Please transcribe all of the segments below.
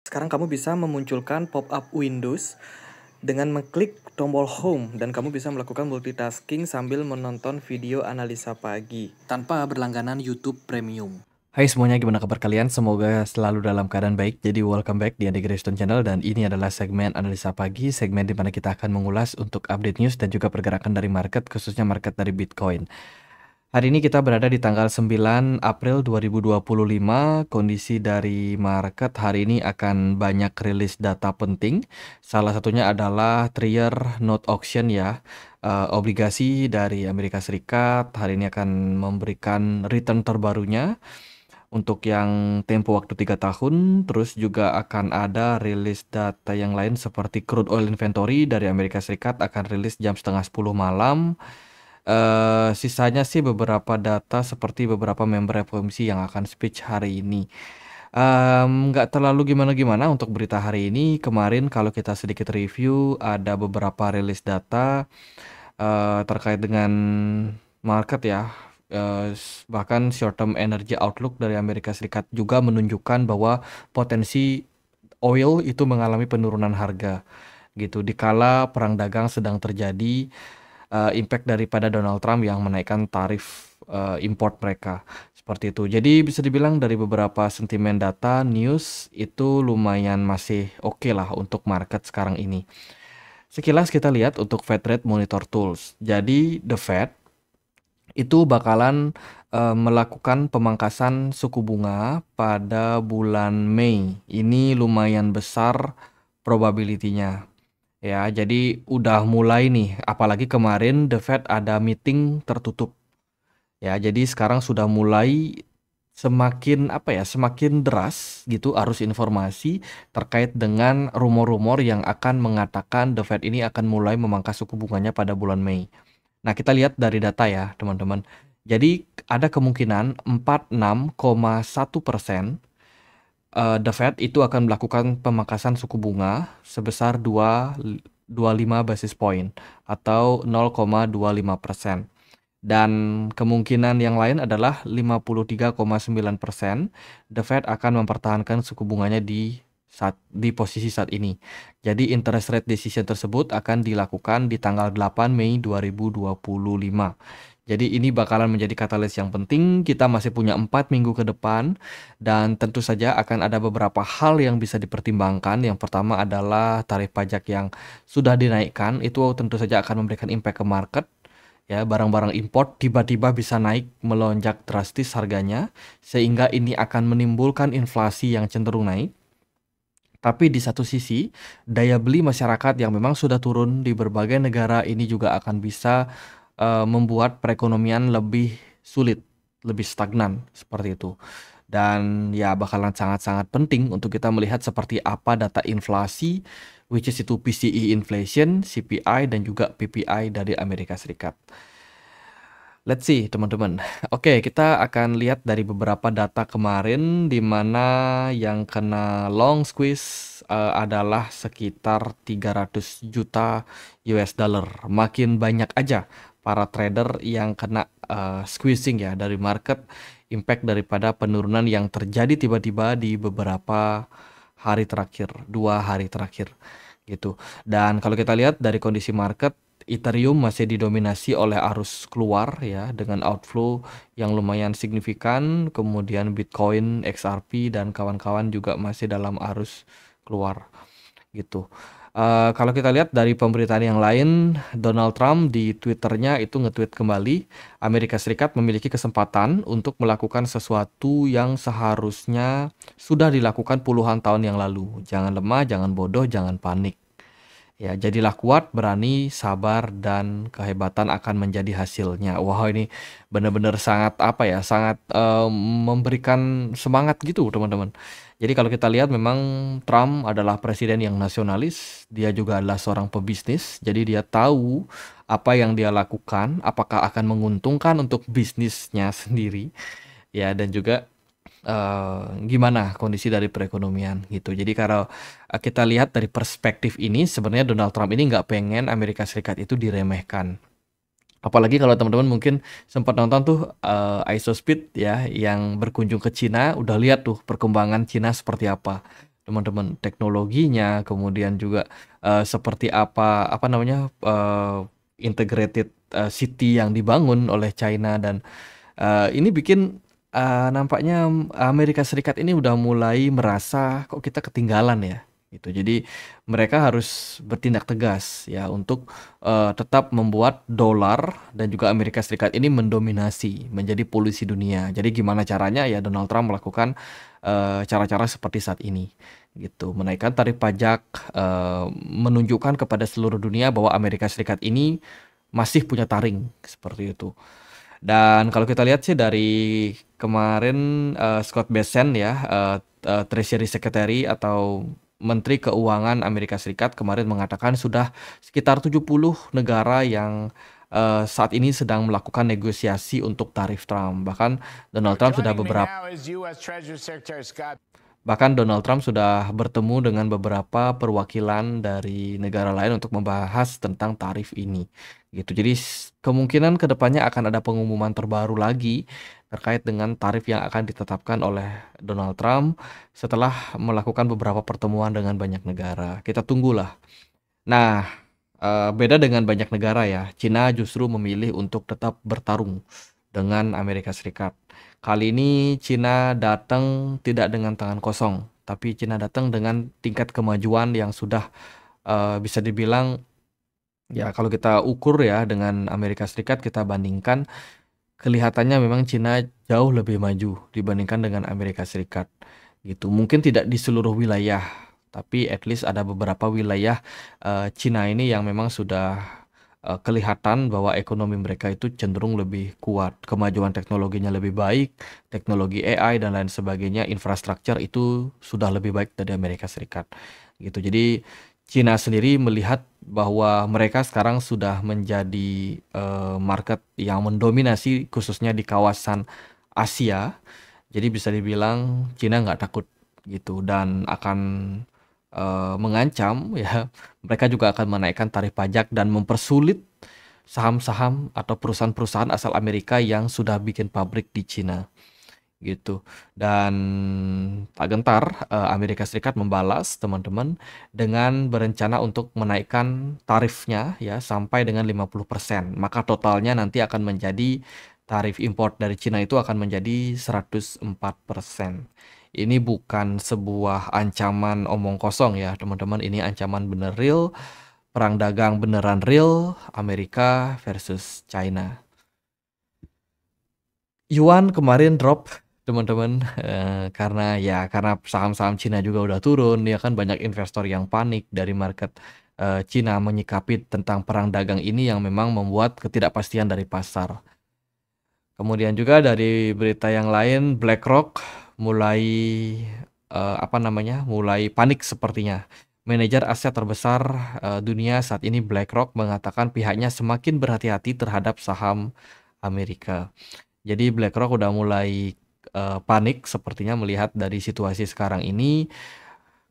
Sekarang kamu bisa memunculkan pop-up Windows dengan mengklik tombol Home dan kamu bisa melakukan multitasking sambil menonton video analisa pagi tanpa berlangganan YouTube Premium. Hai semuanya, gimana kabar kalian? Semoga selalu dalam keadaan baik. Jadi welcome back di Andy Grayston Channel dan ini adalah segmen analisa pagi, segmen di mana kita akan mengulas untuk update news dan juga pergerakan dari market, khususnya market dari Bitcoin. Hari ini kita berada di tanggal 9 April 2025. Kondisi dari market hari ini akan banyak rilis data penting. Salah satunya adalah 3-year note auction ya. Obligasi dari Amerika Serikat hari ini akan memberikan return terbarunya untuk yang tempo waktu 3 tahun. Terus juga akan ada rilis data yang lain seperti crude oil inventory dari Amerika Serikat akan rilis jam setengah 10 malam. Sisanya sih beberapa data seperti beberapa member FOMC yang akan speech hari ini. Nggak terlalu gimana-gimana untuk berita hari ini. Kemarin kalau kita sedikit review ada beberapa rilis data terkait dengan market ya. Bahkan short term energy outlook dari Amerika Serikat juga menunjukkan bahwa potensi oil itu mengalami penurunan harga gitu. Dikala perang dagang sedang terjadi, impact daripada Donald Trump yang menaikkan tarif import mereka seperti itu. Jadi bisa dibilang dari beberapa sentimen data news itu lumayan masih oke lah untuk market sekarang ini. Sekilas kita lihat untuk Fed Rate Monitor Tools. Jadi the Fed itu bakalan melakukan pemangkasan suku bunga pada bulan Mei. Ini lumayan besar probability-nya. Ya, jadi udah mulai nih, apalagi kemarin The Fed ada meeting tertutup. Ya, jadi sekarang sudah mulai semakin semakin deras gitu arus informasi terkait dengan rumor-rumor yang akan mengatakan The Fed ini akan mulai memangkas suku bunganya pada bulan Mei. Nah, kita lihat dari data ya, teman-teman. Jadi ada kemungkinan 46,1% The Fed itu akan melakukan pemangkasan suku bunga sebesar 2,25 basis point atau 0,25%. Dan kemungkinan yang lain adalah 53,9% The Fed akan mempertahankan suku bunganya di posisi saat ini. Jadi interest rate decision tersebut akan dilakukan di tanggal 8 Mei 2025. Jadi ini bakalan menjadi katalis yang penting. Kita masih punya 4 minggu ke depan dan tentu saja akan ada beberapa hal yang bisa dipertimbangkan. Yang pertama adalah tarif pajak yang sudah dinaikkan. Itu tentu saja akan memberikan impact ke market. Ya, barang-barang import tiba-tiba bisa naik melonjak drastis harganya sehingga ini akan menimbulkan inflasi yang cenderung naik. Tapi di satu sisi, daya beli masyarakat yang memang sudah turun di berbagai negara ini juga akan bisa membuat perekonomian lebih sulit, lebih stagnan seperti itu. Dan ya bakalan sangat-sangat penting untuk kita melihat seperti apa data inflasi, which is itu PCE inflation, CPI, dan juga PPI dari Amerika Serikat. Let's see teman-teman. Oke, kita akan lihat dari beberapa data kemarin di mana yang kena long squeeze adalah sekitar 300 juta US dollar. Makin banyak aja para trader yang kena squeezing ya dari market, impact daripada penurunan yang terjadi tiba-tiba di beberapa hari terakhir, 2 hari terakhir gitu. Dan kalau kita lihat dari kondisi market, Ethereum masih didominasi oleh arus keluar ya dengan outflow yang lumayan signifikan. Kemudian Bitcoin, XRP dan kawan-kawan juga masih dalam arus keluar gitu. Kalau kita lihat dari pemberitaan yang lain, Donald Trump di Twitternya itu nge-tweet kembali, Amerika Serikat memiliki kesempatan untuk melakukan sesuatu yang seharusnya sudah dilakukan puluhan tahun yang lalu. Jangan lemah, jangan bodoh, jangan panik. Ya, jadilah kuat, berani, sabar, dan kehebatan akan menjadi hasilnya. Wah, ini benar-benar sangat sangat memberikan semangat gitu, teman-teman. Jadi kalau kita lihat memang Trump adalah presiden yang nasionalis, dia juga adalah seorang pebisnis, jadi dia tahu apa yang dia lakukan, apakah akan menguntungkan untuk bisnisnya sendiri, ya, dan juga gimana kondisi dari perekonomian gitu. Jadi kalau kita lihat dari perspektif ini, sebenarnya Donald Trump ini nggak pengen Amerika Serikat itu diremehkan. Apalagi kalau teman-teman mungkin sempat nonton tuh ISO Speed ya, yang berkunjung ke Cina, udah lihat tuh perkembangan Cina seperti apa. teman-teman, teknologinya, kemudian juga seperti apa namanya, integrated city yang dibangun oleh China, dan ini bikin nampaknya Amerika Serikat ini udah mulai merasa kok kita ketinggalan ya gitu. Jadi mereka harus bertindak tegas ya untuk tetap membuat dolar dan juga Amerika Serikat ini mendominasi menjadi polusi dunia. Jadi gimana caranya ya Donald Trump melakukan cara-cara seperti saat ini gitu, menaikkan tarif pajak, menunjukkan kepada seluruh dunia bahwa Amerika Serikat ini masih punya taring seperti itu. Dan kalau kita lihat sih dari kemarin Scott Bessent ya, Treasury Secretary atau Menteri Keuangan Amerika Serikat kemarin mengatakan sudah sekitar 70 negara yang saat ini sedang melakukan negosiasi untuk tarif Trump. Bahkan Donald Trump sudah bertemu dengan beberapa perwakilan dari negara lain untuk membahas tentang tarif ini. Gitu. Jadi kemungkinan kedepannya akan ada pengumuman terbaru lagi terkait dengan tarif yang akan ditetapkan oleh Donald Trump setelah melakukan beberapa pertemuan dengan banyak negara. Kita tunggulah. Nah, beda dengan banyak negara ya, Cina justru memilih untuk tetap bertarung dengan Amerika Serikat. Kali ini Cina datang tidak dengan tangan kosong, tapi Cina datang dengan tingkat kemajuan yang sudah bisa dibilang ya kalau kita ukur ya dengan Amerika Serikat, kita bandingkan, kelihatannya memang Cina jauh lebih maju dibandingkan dengan Amerika Serikat gitu. Mungkin tidak di seluruh wilayah, tapi at least ada beberapa wilayah Cina ini yang memang sudah kelihatan bahwa ekonomi mereka itu cenderung lebih kuat, kemajuan teknologinya lebih baik, teknologi AI dan lain sebagainya, infrastruktur itu sudah lebih baik dari Amerika Serikat gitu. Jadi Cina sendiri melihat bahwa mereka sekarang sudah menjadi market yang mendominasi khususnya di kawasan Asia. Jadi bisa dibilang Cina nggak takut gitu dan akan mengancam ya, mereka juga akan menaikkan tarif pajak dan mempersulit saham-saham atau perusahaan-perusahaan asal Amerika yang sudah bikin pabrik di Cina gitu. Dan tak gentar Amerika Serikat membalas teman-teman dengan berencana untuk menaikkan tarifnya ya sampai dengan 50%. Maka totalnya nanti akan menjadi tarif import dari Cina itu akan menjadi 104%. Ini bukan sebuah ancaman omong kosong ya teman-teman, ini ancaman bener real, perang dagang beneran real, Amerika versus China. Yuan kemarin drop teman-teman, karena saham-saham Cina juga udah turun ya kan, banyak investor yang panik dari market Cina menyikapi tentang perang dagang ini yang memang membuat ketidakpastian dari pasar. Kemudian juga dari berita yang lain, BlackRock mulai mulai panik sepertinya. Manajer aset terbesar dunia saat ini BlackRock mengatakan pihaknya semakin berhati-hati terhadap saham Amerika. Jadi BlackRock udah mulai panik sepertinya melihat dari situasi sekarang ini.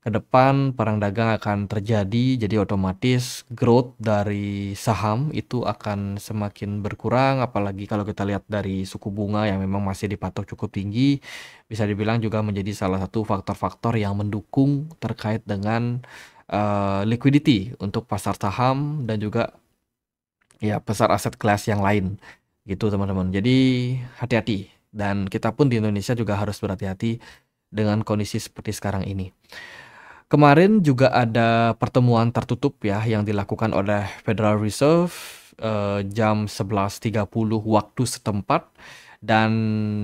Ke depan perang dagang akan terjadi, jadi otomatis growth dari saham itu akan semakin berkurang, apalagi kalau kita lihat dari suku bunga yang memang masih dipatok cukup tinggi, bisa dibilang juga menjadi salah satu faktor-faktor yang mendukung terkait dengan liquidity untuk pasar saham dan juga ya pasar aset kelas yang lain gitu teman-teman. Jadi hati-hati, dan kita pun di Indonesia juga harus berhati-hati dengan kondisi seperti sekarang ini. Kemarin juga ada pertemuan tertutup ya yang dilakukan oleh Federal Reserve jam 11.30 waktu setempat, dan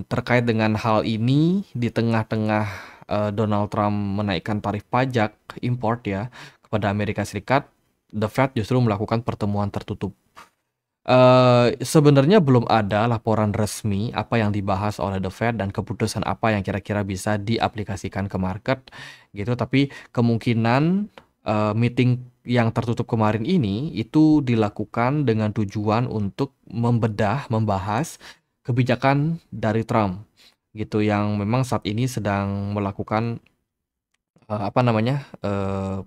terkait dengan hal ini di tengah-tengah Donald Trump menaikkan tarif pajak import ya kepada Amerika Serikat, The Fed justru melakukan pertemuan tertutup. Sebenarnya belum ada laporan resmi apa yang dibahas oleh The Fed dan keputusan apa yang kira-kira bisa diaplikasikan ke market gitu, tapi kemungkinan meeting yang tertutup kemarin ini itu dilakukan dengan tujuan untuk membahas kebijakan dari Trump gitu, yang memang saat ini sedang melakukan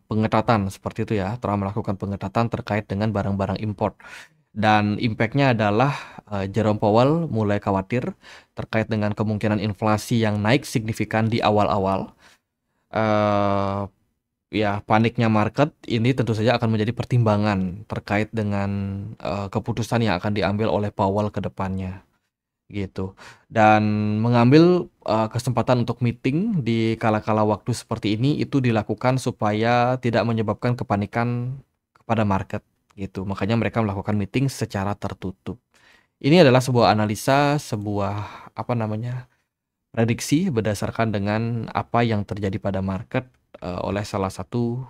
pengetatan seperti itu ya. Trump melakukan pengetatan terkait dengan barang-barang import. Dan impact-nya adalah Jerome Powell mulai khawatir terkait dengan kemungkinan inflasi yang naik signifikan di awal-awal. eh, ya paniknya market ini tentu saja akan menjadi pertimbangan terkait dengan keputusan yang akan diambil oleh Powell ke depannya gitu. Dan mengambil kesempatan untuk meeting di kala-kala waktu seperti ini itu dilakukan supaya tidak menyebabkan kepanikan kepada market gitu. Makanya mereka melakukan meeting secara tertutup. Ini adalah sebuah analisa, sebuah apa namanya? Prediksi berdasarkan dengan apa yang terjadi pada market oleh salah satu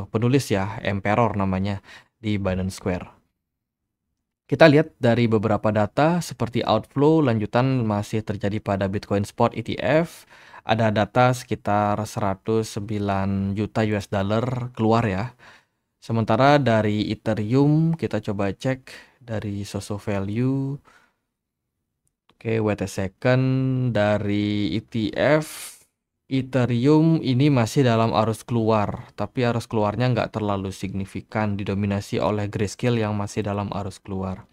penulis ya, Emperor namanya di Binance Square. Kita lihat dari beberapa data seperti outflow lanjutan masih terjadi pada Bitcoin Spot ETF. Ada data sekitar 109 juta US dollar keluar ya. Sementara dari Ethereum kita coba cek dari Soso Value. Oke, wait a second. Dari ETF, Ethereum ini masih dalam arus keluar, tapi arus keluarnya nggak terlalu signifikan, didominasi oleh Grayscale yang masih dalam arus keluar.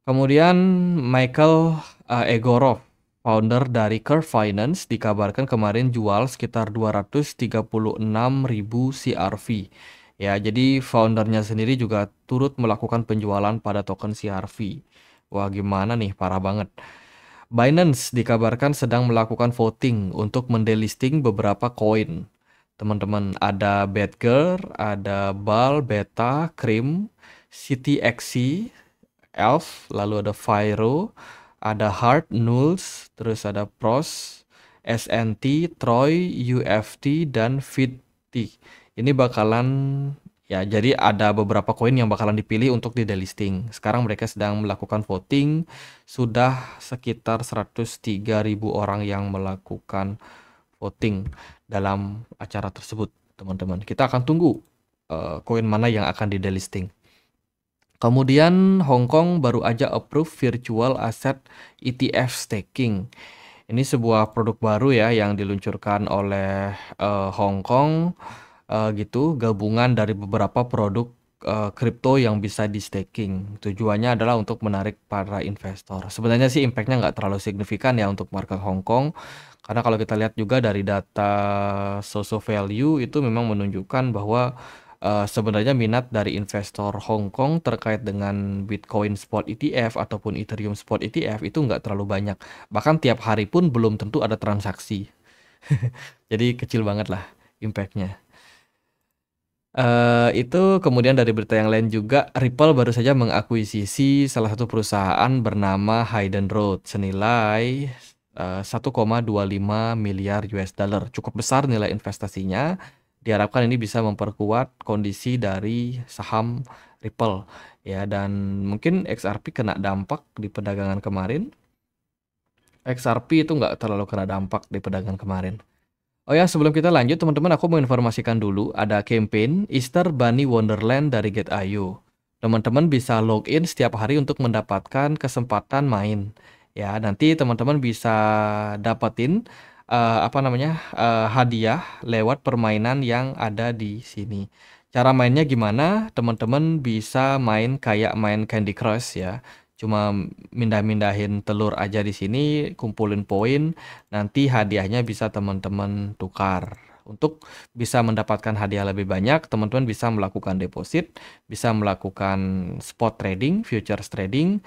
Kemudian Michael Egorov, founder dari Curve Finance, dikabarkan kemarin jual sekitar 236.000 CRV. Ya, jadi foundernya sendiri juga turut melakukan penjualan pada token CRV. Wah, gimana nih? Parah banget. Binance dikabarkan sedang melakukan voting untuk mendelisting beberapa koin. Teman-teman, ada Badger, ada BAL, Beta, Cream, CTXC, Elf, lalu ada Fyro, ada Heart, Nulls, terus ada Pros, SNT, Troy, UFT, dan FIDT. Ini bakalan ya, jadi ada beberapa koin yang bakalan dipilih untuk di delisting. Sekarang mereka sedang melakukan voting, sudah sekitar 103.000 orang yang melakukan voting dalam acara tersebut, teman-teman. Kita akan tunggu koin mana yang akan di delisting. Kemudian Hong Kong baru aja approve virtual asset ETF staking. Ini sebuah produk baru ya yang diluncurkan oleh Hong Kong gitu, gabungan dari beberapa produk kripto yang bisa di staking. Tujuannya adalah untuk menarik para investor. Sebenarnya sih impactnya nggak terlalu signifikan ya untuk market Hong Kong. Karena kalau kita lihat juga dari data Soso Value itu memang menunjukkan bahwa sebenarnya minat dari investor Hong Kong terkait dengan Bitcoin Spot ETF ataupun Ethereum Spot ETF itu nggak terlalu banyak. Bahkan tiap hari pun belum tentu ada transaksi. Jadi kecil banget lah impactnya. Itu kemudian dari berita yang lain juga, Ripple baru saja mengakuisisi salah satu perusahaan bernama Hayden Road senilai 1,25 miliar US dollar. Cukup besar nilai investasinya. Diharapkan ini bisa memperkuat kondisi dari saham Ripple ya, dan mungkin XRP kena dampak di perdagangan kemarin. XRP itu nggak terlalu kena dampak di perdagangan kemarin. Oh ya, sebelum kita lanjut teman-teman, aku mau informasikan dulu ada campaign Easter Bunny Wonderland dari Get.io. Teman-teman bisa login setiap hari untuk mendapatkan kesempatan main. Ya, nanti teman-teman bisa dapetin apa namanya hadiah lewat permainan yang ada di sini. Cara mainnya gimana? Teman-teman bisa main kayak main Candy Crush ya. Cuma mindah-mindahin telur aja di sini, kumpulin poin. Nanti hadiahnya bisa teman-teman tukar. Untuk bisa mendapatkan hadiah lebih banyak, teman-teman bisa melakukan deposit, bisa melakukan spot trading, futures trading,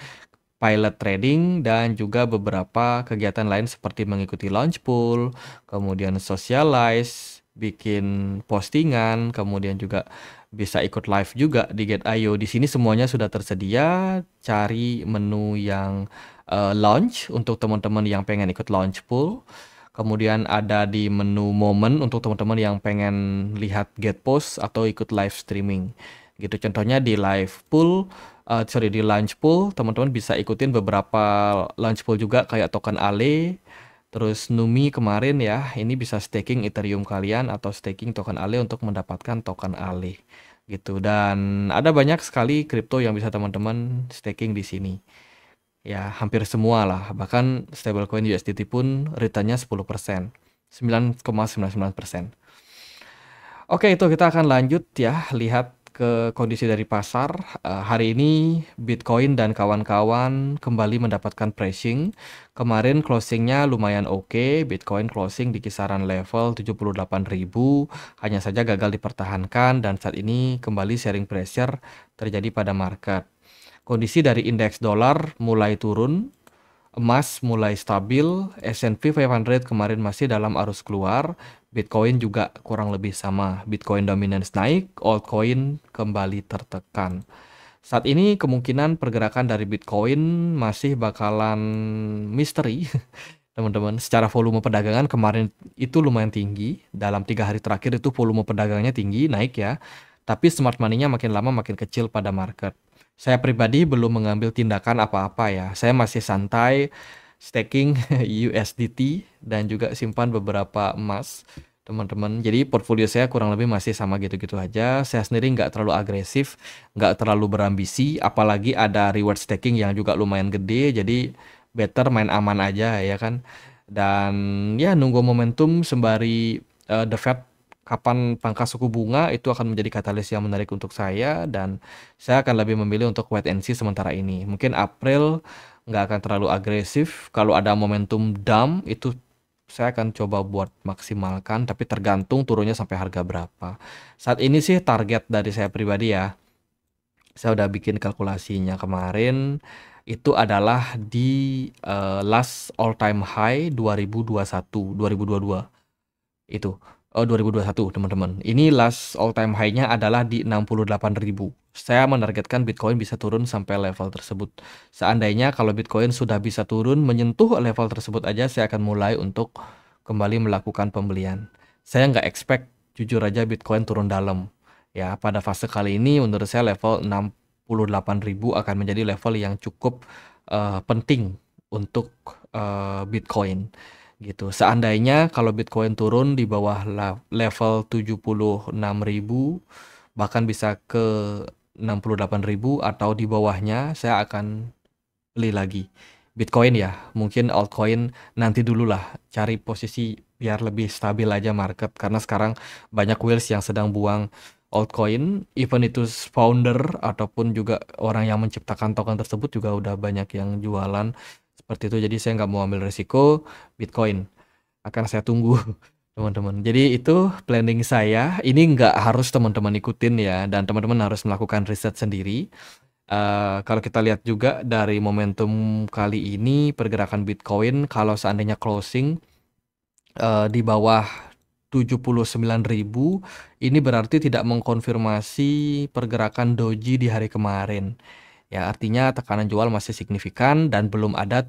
pilot trading, dan juga beberapa kegiatan lain seperti mengikuti launch pool, kemudian socialize, bikin postingan, kemudian juga bisa ikut live juga di Get.io. Di sini semuanya sudah tersedia. Cari menu yang launch untuk teman-teman yang pengen ikut launch pool. Kemudian ada di menu momen untuk teman-teman yang pengen lihat get post atau ikut live streaming. Gitu contohnya di live pool, di launch pool teman-teman bisa ikutin beberapa launch pool juga kayak token Ale. Terus Numi kemarin ya, ini bisa staking Ethereum kalian atau staking token Ale untuk mendapatkan token Ale gitu. Dan ada banyak sekali kripto yang bisa teman-teman staking di sini. Ya, hampir semua lah. Bahkan stablecoin USDT pun returnnya 10%. 9,99%. Oke, itu kita akan lanjut ya, lihat ke kondisi dari pasar. Hari ini Bitcoin dan kawan-kawan kembali mendapatkan pricing. Kemarin closingnya lumayan oke. Bitcoin closing di kisaran level 78.000, hanya saja gagal dipertahankan dan saat ini kembali sharing pressure terjadi pada market. Kondisi dari indeks dolar mulai turun, emas mulai stabil, S&P 500 kemarin masih dalam arus keluar, Bitcoin juga kurang lebih sama. Bitcoin dominance naik, altcoin kembali tertekan. Saat ini kemungkinan pergerakan dari Bitcoin masih bakalan misteri, teman-teman. Secara volume perdagangan kemarin itu lumayan tinggi. Dalam 3 hari terakhir itu volume perdagangnya tinggi, naik ya. Tapi smart money-nya makin lama makin kecil pada market. Saya pribadi belum mengambil tindakan apa-apa ya. Saya masih santai staking USDT dan juga simpan beberapa emas, teman-teman. Jadi portfolio saya kurang lebih masih sama gitu-gitu aja. Saya sendiri nggak terlalu agresif, nggak terlalu berambisi. Apalagi ada reward staking yang juga lumayan gede. Jadi better main aman aja ya kan. Dan ya nunggu momentum sembari The Fed kapan pangkas suku bunga itu akan menjadi katalis yang menarik untuk saya dan saya akan lebih memilih untuk wait and see sementara ini. Mungkin April nggak akan terlalu agresif. Kalau ada momentum dump itu saya akan coba buat maksimalkan, tapi tergantung turunnya sampai harga berapa. Saat ini sih target dari saya pribadi ya. Saya udah bikin kalkulasinya kemarin. Itu adalah di last all time high 2021, 2022 itu. Oh, 2021 teman-teman. Ini last all time high-nya adalah di 68.000. Saya menargetkan Bitcoin bisa turun sampai level tersebut. Seandainya kalau Bitcoin sudah bisa turun menyentuh level tersebut aja, saya akan mulai untuk kembali melakukan pembelian. Saya nggak expect jujur aja Bitcoin turun dalam. Ya, pada fase kali ini menurut saya level 68.000 akan menjadi level yang cukup penting untuk Bitcoin gitu. Seandainya kalau Bitcoin turun di bawah level 76.000 bahkan bisa ke 68.000 atau di bawahnya, saya akan beli lagi Bitcoin ya. Mungkin altcoin nanti dulu lah, cari posisi biar lebih stabil aja market karena sekarang banyak whales yang sedang buang altcoin, even itu founder ataupun juga orang yang menciptakan token tersebut juga udah banyak yang jualan seperti itu. Jadi saya nggak mau ambil resiko. Bitcoin akan saya tunggu teman-teman. Jadi itu planning saya. Ini nggak harus teman-teman ikutin ya, dan teman-teman harus melakukan riset sendiri. Kalau kita lihat juga dari momentum kali ini pergerakan Bitcoin, kalau seandainya closing di bawah 79.000, ini berarti tidak mengkonfirmasi pergerakan doji di hari kemarin. Ya, artinya tekanan jual masih signifikan dan belum ada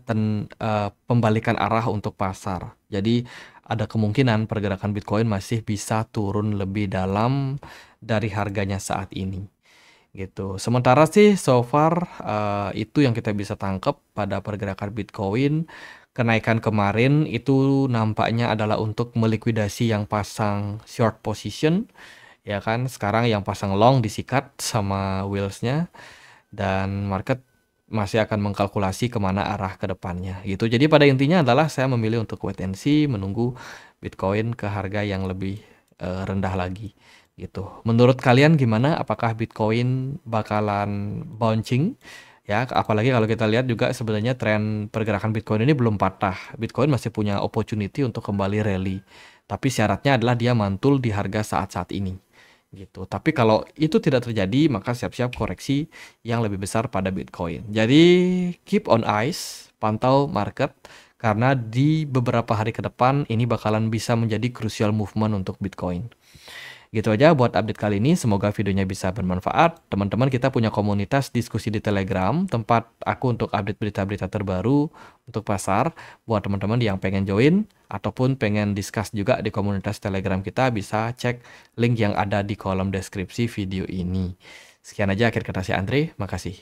pembalikan arah untuk pasar. Jadi ada kemungkinan pergerakan Bitcoin masih bisa turun lebih dalam dari harganya saat ini. Gitu. Sementara sih so far itu yang kita bisa tangkap pada pergerakan Bitcoin. Kenaikan kemarin itu nampaknya adalah untuk melikuidasi yang pasang short position, ya kan? Sekarang yang pasang long disikat sama wheels-nya dan market masih akan mengkalkulasi kemana arah ke depannya gitu. Jadi pada intinya adalah saya memilih untuk wait and see, menunggu Bitcoin ke harga yang lebih rendah lagi gitu. Menurut kalian gimana? Apakah Bitcoin bakalan bouncing? Ya, apalagi kalau kita lihat juga sebenarnya tren pergerakan Bitcoin ini belum patah. Bitcoin masih punya opportunity untuk kembali rally. Tapi syaratnya adalah dia mantul di harga saat-saat ini. Gitu. Tapi kalau itu tidak terjadi, maka siap-siap koreksi yang lebih besar pada Bitcoin. Jadi keep on eyes, pantau market karena di beberapa hari ke depan ini bakalan bisa menjadi crucial movement untuk Bitcoin. Gitu aja buat update kali ini, semoga videonya bisa bermanfaat. Teman-teman, kita punya komunitas diskusi di Telegram, tempat aku untuk update berita-berita terbaru untuk pasar. Buat teman-teman yang pengen join ataupun pengen discuss juga di komunitas Telegram kita, bisa cek link yang ada di kolom deskripsi video ini. Sekian aja akhir kata saya Andre, makasih.